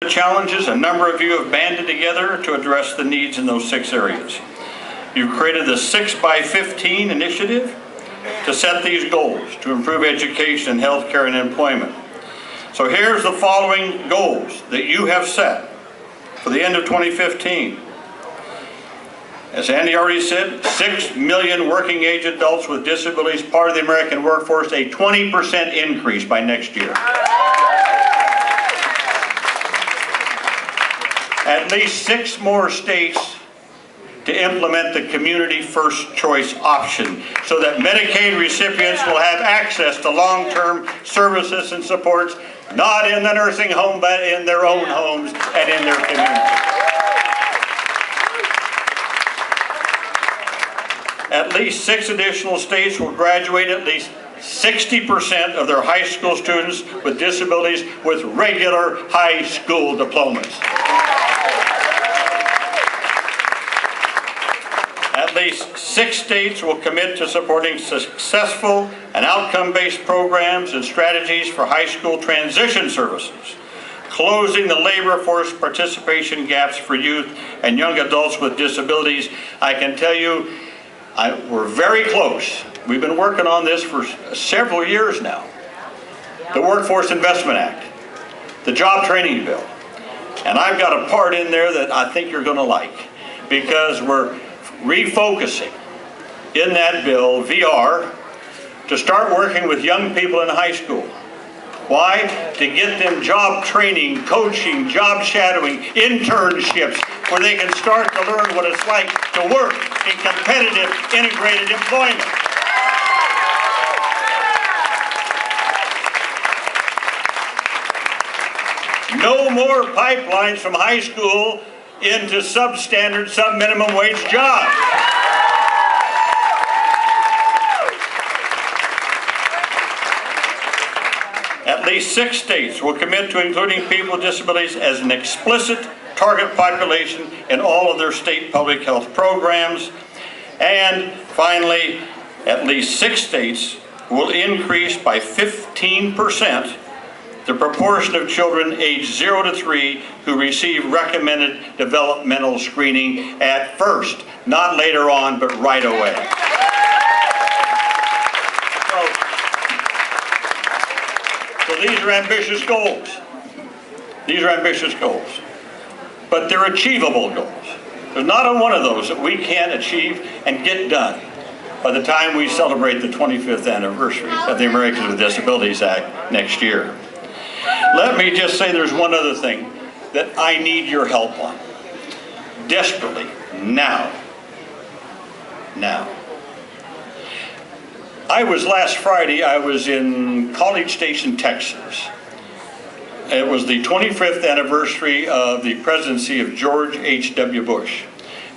Challenges, a number of you have banded together to address the needs in those 6 areas. You've created the 6x15 initiative to set these goals to improve education, healthcare, and employment. So here's the following goals that you have set for the end of 2015. As Andy already said, 6 million working age adults with disabilities, part of the American workforce, a 20% increase by next year. At least 6 more states to implement the community first choice option so that Medicaid recipients will have access to long-term services and supports, not in the nursing home, but in their own homes and in their community. At least 6 additional states will graduate at least 60% of their high school students with disabilities with regular high school diplomas. At least 6 states will commit to supporting successful and outcome-based programs and strategies for high school transition services, closing the labor force participation gaps for youth and young adults with disabilities. I can tell you, we're very close. We've been working on this for several years now. The Workforce Investment Act, the Job Training Bill, and I've got a part in there that I think you're going to like, because we're refocusing in that bill, VR, to start working with young people in high school. Why? To get them job training, coaching, job shadowing, internships, where they can start to learn what it's like to work in competitive, integrated employment. No more pipelines from high school into substandard, sub-minimum wage jobs. At least 6 states will commit to including people with disabilities as an explicit target population in all of their state public health programs. And finally, at least 6 states will increase by 15% the proportion of children aged 0 to 3 who receive recommended developmental screening at first, not later on, but right away. So these are ambitious goals. These are ambitious goals. But they're achievable goals. There's not a one of those that we can't achieve and get done by the time we celebrate the 25th anniversary of the Americans with Disabilities Act next year. Let me just say there's one other thing that I need your help on. Desperately, now. Last Friday, I was in College Station, Texas. It was the 25th anniversary of the presidency of George H.W. Bush.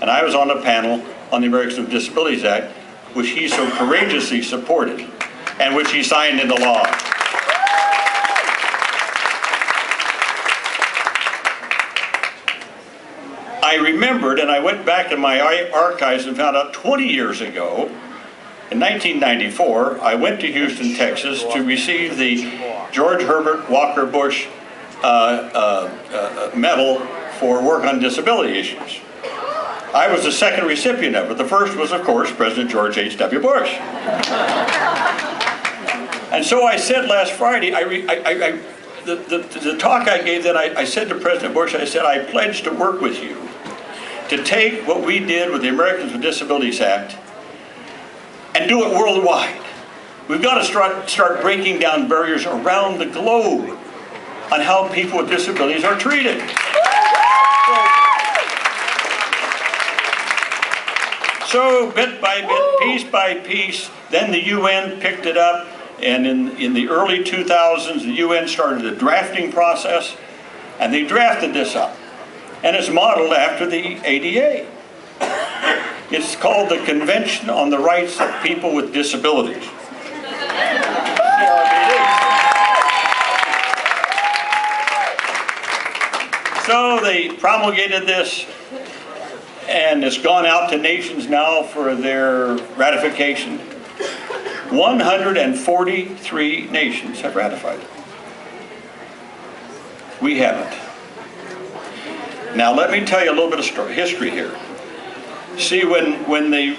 And I was on a panel on the Americans with Disabilities Act, which he so courageously supported and which he signed into law. I remembered, and I went back in my archives and found out 20 years ago, in 1994, I went to Houston, Texas to receive the George Herbert Walker Bush Medal for work on disability issues. I was the second recipient of it. The first was, of course, President George H.W. Bush. And so I said last Friday, the talk I gave then, I said to President Bush, I said, I pledge to work with you to take what we did with the Americans with Disabilities Act and do it worldwide. We've got to start breaking down barriers around the globe on how people with disabilities are treated. So bit by bit, piece by piece, then the UN picked it up, and in the early 2000s, the UN started a drafting process, and they drafted this up. And it's modeled after the ADA. It's called the Convention on the Rights of People with Disabilities. So they promulgated this, and it's gone out to nations now for their ratification. 143 nations have ratified it. We haven't. Now let me tell you a little bit of history here. See, when they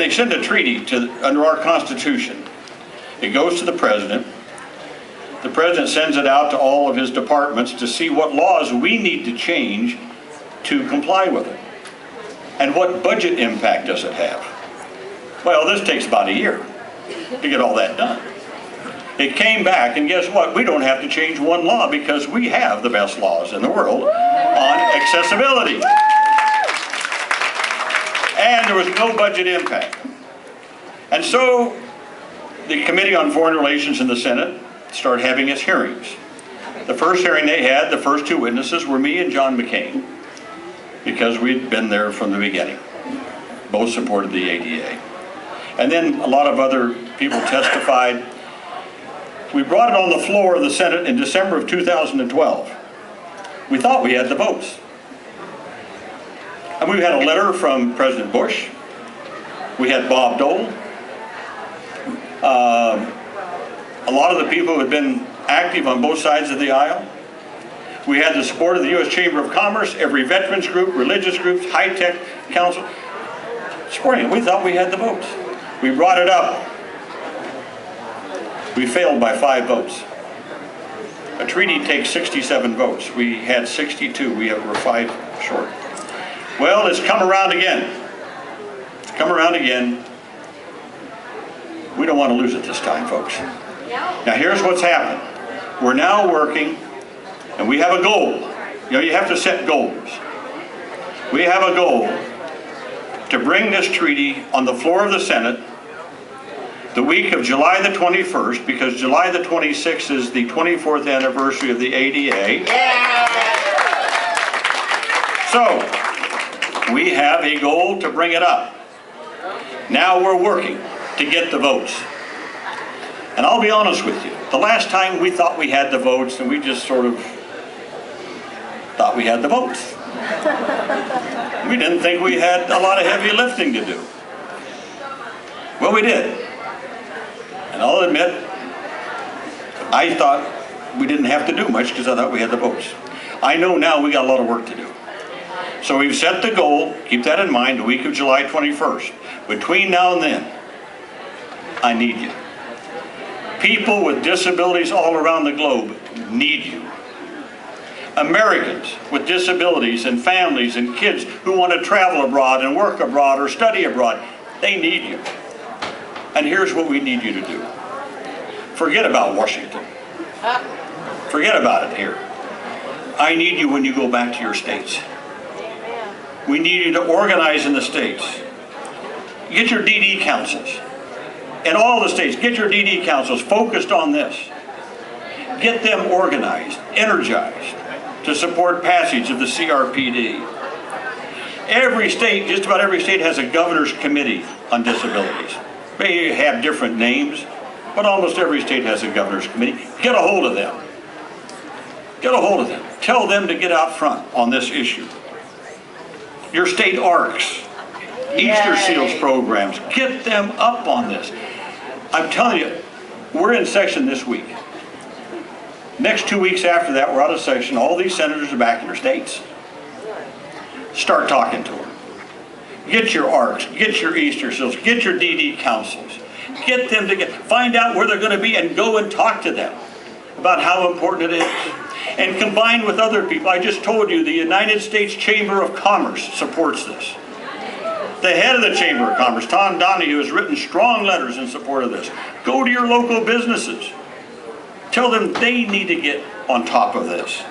send a treaty under our Constitution, it goes to the President. The President sends it out to all of his departments to see what laws we need to change to comply with it. And what budget impact does it have? Well, this takes about a year to get all that done. It came back, and guess what? We don't have to change one law because we have the best laws in the world on accessibility. And there was no budget impact. And so the Committee on Foreign Relations in the Senate started having its hearings. The first hearing they had, the first two witnesses were me and John McCain, because we'd been there from the beginning. Both supported the ADA. And then a lot of other people testified. We brought it on the floor of the Senate in December of 2012. We thought we had the votes. And we had a letter from President Bush. We had Bob Dole. A lot of the people who had been active on both sides of the aisle. We had the support of the U.S. Chamber of Commerce, every veterans group, religious groups, high-tech council, supporting it. We thought we had the votes. We brought it up. We failed by 5 votes. A treaty takes 67 votes. We had 62. We were 5 short. Well, it's come around again. It's come around again. We don't want to lose it this time, folks. Now, here's what's happened. We're now working, and we have a goal. You know, you have to set goals. We have a goal to bring this treaty on the floor of the Senate the week of July the 21st, because July the 26th is the 24th anniversary of the ADA. So, we have a goal to bring it up. Now we're working to get the votes. And I'll be honest with you, the last time we thought we had the votes, and we just sort of thought we had the votes. We didn't think we had a lot of heavy lifting to do. Well, we did. And I'll admit, I thought we didn't have to do much because I thought we had the votes. I know now we got a lot of work to do. So we've set the goal, keep that in mind, the week of July 21st. Between now and then, I need you. People with disabilities all around the globe need you. Americans with disabilities and families and kids who want to travel abroad and work abroad or study abroad, they need you. And here's what we need you to do. Forget about Washington. Forget about it here. I need you when you go back to your states. We need you to organize in the states. Get your DD councils. In all the states, get your DD councils focused on this. Get them organized, energized to support passage of the CRPD. Every state, just about every state, has a governor's committee on disabilities. They have different names, but almost every state has a governor's committee. Get a hold of them. Get a hold of them. Tell them to get out front on this issue. Your state ARCs, Easter Seals programs, get them up on this. I'm telling you, we're in session this week. Next 2 weeks after that, we're out of session. All these senators are back in their states. Start talking to them. Get your ARCs, get your Easter Seals, get your DD councils. Get them to find out where they're going to be and go and talk to them about how important it is. And combine with other people. I just told you the United States Chamber of Commerce supports this. The head of the Chamber of Commerce, Tom Donahue, has written strong letters in support of this. Go to your local businesses. Tell them they need to get on top of this.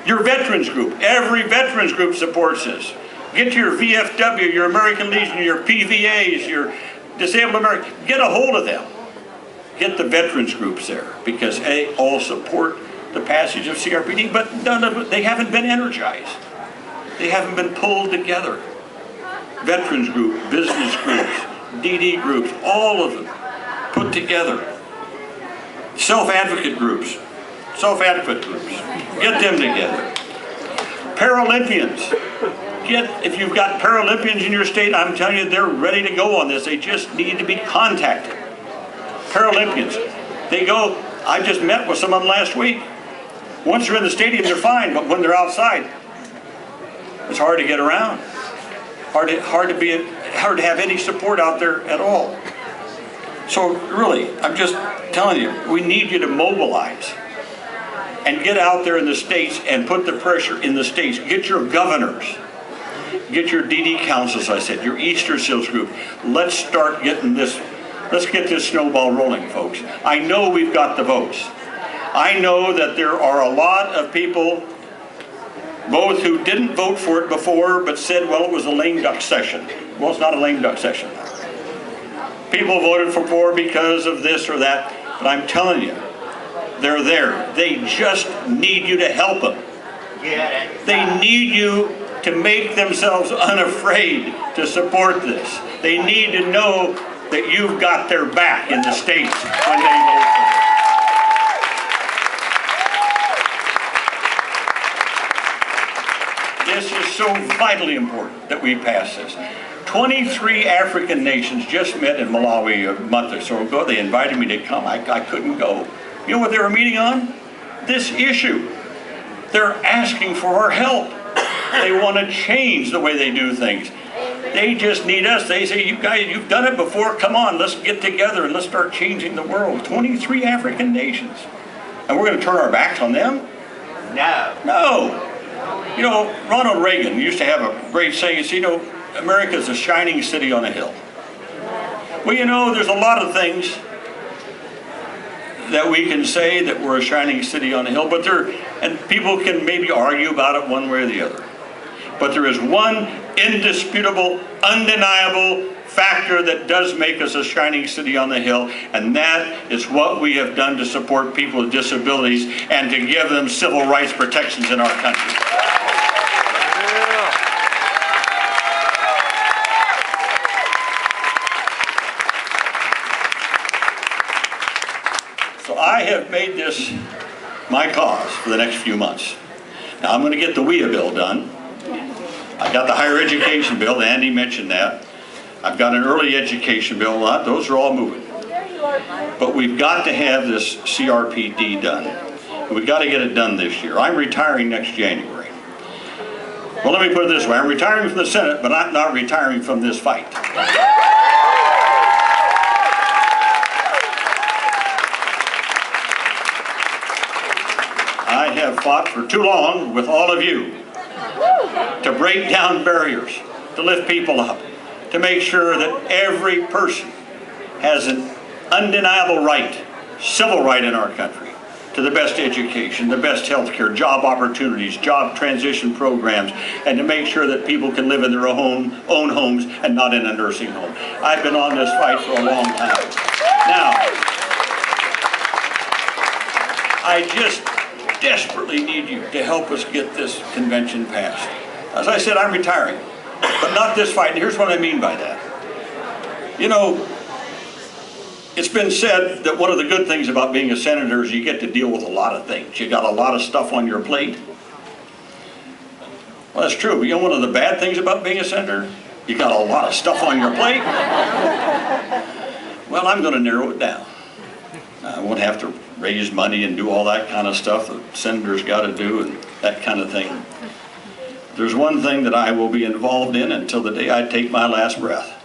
Your veterans group, every veterans group supports this. Get your VFW, your American Legion, your PVAs, your Disabled Americans, get a hold of them. Get the veterans groups there, because they all support the passage of CRPD, but none of it, they haven't been energized. They haven't been pulled together. Veterans group, business groups, DD groups, all of them put together. Self-advocate groups, get them together. Paralympians, if you've got Paralympians in your state, I'm telling you, they're ready to go on this. They just need to be contacted. Paralympians, they go, I just met with someone last week. Once they're in the stadium, they're fine, but when they're outside, it's hard to get around. Hard to have any support out there at all. So really, I'm just telling you, we need you to mobilize and get out there in the states and put the pressure in the states. Get your governors, get your DD councils, I said, your Eastern Sales group. Let's start getting this, let's get this snowball rolling, folks. I know we've got the votes. I know that there are a lot of people, both who didn't vote for it before, but said, well, it was a lame duck session. Well, it's not a lame duck session. People voted for because of this or that, but I'm telling you, they're there. They just need you to help them. They need you to make themselves unafraid to support this. They need to know that you've got their back in the states when they vote for it. This is so vitally important that we pass this. 23 African nations just met in Malawi a month or so ago. They invited me to come. I couldn't go. You know what they were meeting on? This issue. They're asking for our help. They want to change the way they do things. They just need us. They say, you guys, you've done it before. Come on, let's get together and let's start changing the world. 23 African nations. And we're going to turn our backs on them? No. No. You know, Ronald Reagan used to have a great saying. He said, you know, America's a shining city on a hill. Well, you know, there's a lot of things that we can say that we're a shining city on a hill, but and people can maybe argue about it one way or the other. But there is one indisputable, undeniable factor that does make us a shining city on the hill, and that is what we have done to support people with disabilities and to give them civil rights protections in our country. So I have made this my cause for the next few months. Now I'm going to get the WIA bill done. I got the higher education bill, Andy mentioned that. I've got an early education bill, those are all moving. But we've got to have this CRPD done. We've got to get it done this year. I'm retiring next January. Well, let me put it this way. I'm retiring from the Senate, but I'm not retiring from this fight. I have fought for too long with all of you to break down barriers, to lift people up, to make sure that every person has an undeniable right, civil right in our country, to the best education, the best health care, job opportunities, job transition programs, and to make sure that people can live in their own homes and not in a nursing home. I've been on this fight for a long time. Now, I just desperately need you to help us get this convention passed. As I said, I'm retiring, but not this fight. And here's what I mean by that. You know, it's been said that one of the good things about being a senator is you get to deal with a lot of things. You got a lot of stuff on your plate. Well, that's true. But you know one of the bad things about being a senator? You got a lot of stuff on your plate. Well, I'm going to narrow it down. I won't have to raise money and do all that kind of stuff that senators got to do and that kind of thing. There's one thing that I will be involved in until the day I take my last breath,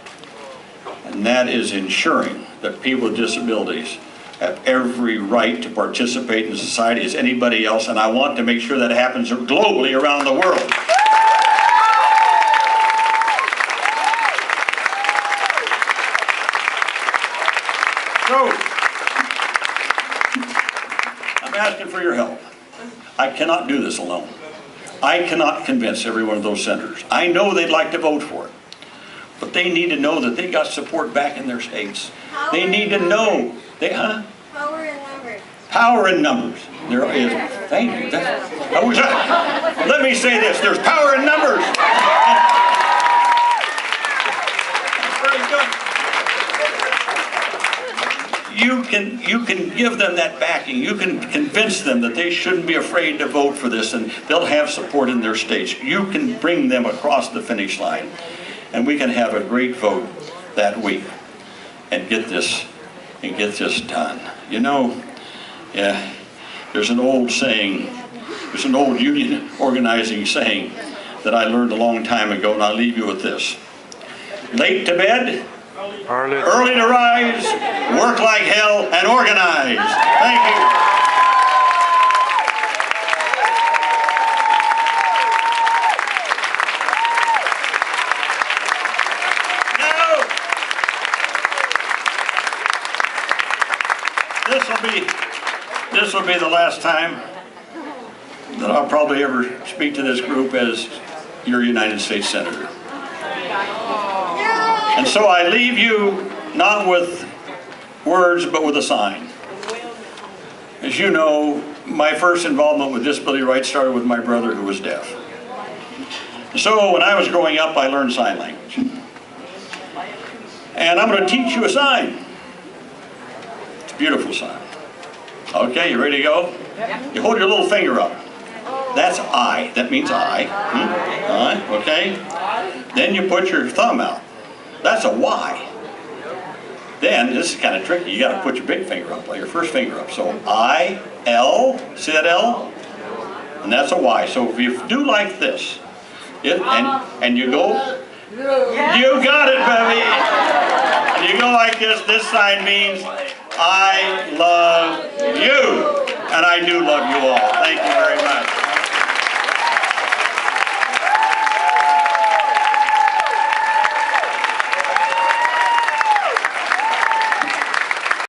and that is ensuring that people with disabilities have every right to participate in society as anybody else, and I want to make sure that happens globally around the world. So, I'm asking for your help. I cannot do this alone. I cannot convince every one of those senators. I know they'd like to vote for it, but they need to know that they got support back in their states. They need to know. Power in numbers. Power in numbers. There is. Thank you. Let me say this. There's power in numbers. Very good. You can give them that backing. You can convince them that they shouldn't be afraid to vote for this, and they'll have support in their states. You can bring them across the finish line, and we can have a great vote that week and get this done. You know, yeah, there's an old saying It's an old union organizing saying that I learned a long time ago, and I'll leave you with this. Late to bed, early to rise, work like hell, and organize. Thank you. This will be the last time that I'll probably ever speak to this group as your United States Senator. And so I leave you not with words, but with a sign. As you know, my first involvement with disability rights started with my brother who was deaf. So when I was growing up, I learned sign language. And I'm going to teach you a sign. It's a beautiful sign. Okay, you ready to go? You hold your little finger up. That's I. That means I. I, okay? Then you put your thumb out. That's a Y. Then, this is kind of tricky. You got to put your big finger up, like your first finger up. So I, L, see that L? And that's a Y. So if you do like this, and you go, you got it, baby. And you go like this sign means I love you. And I do love you all. Thank you very much.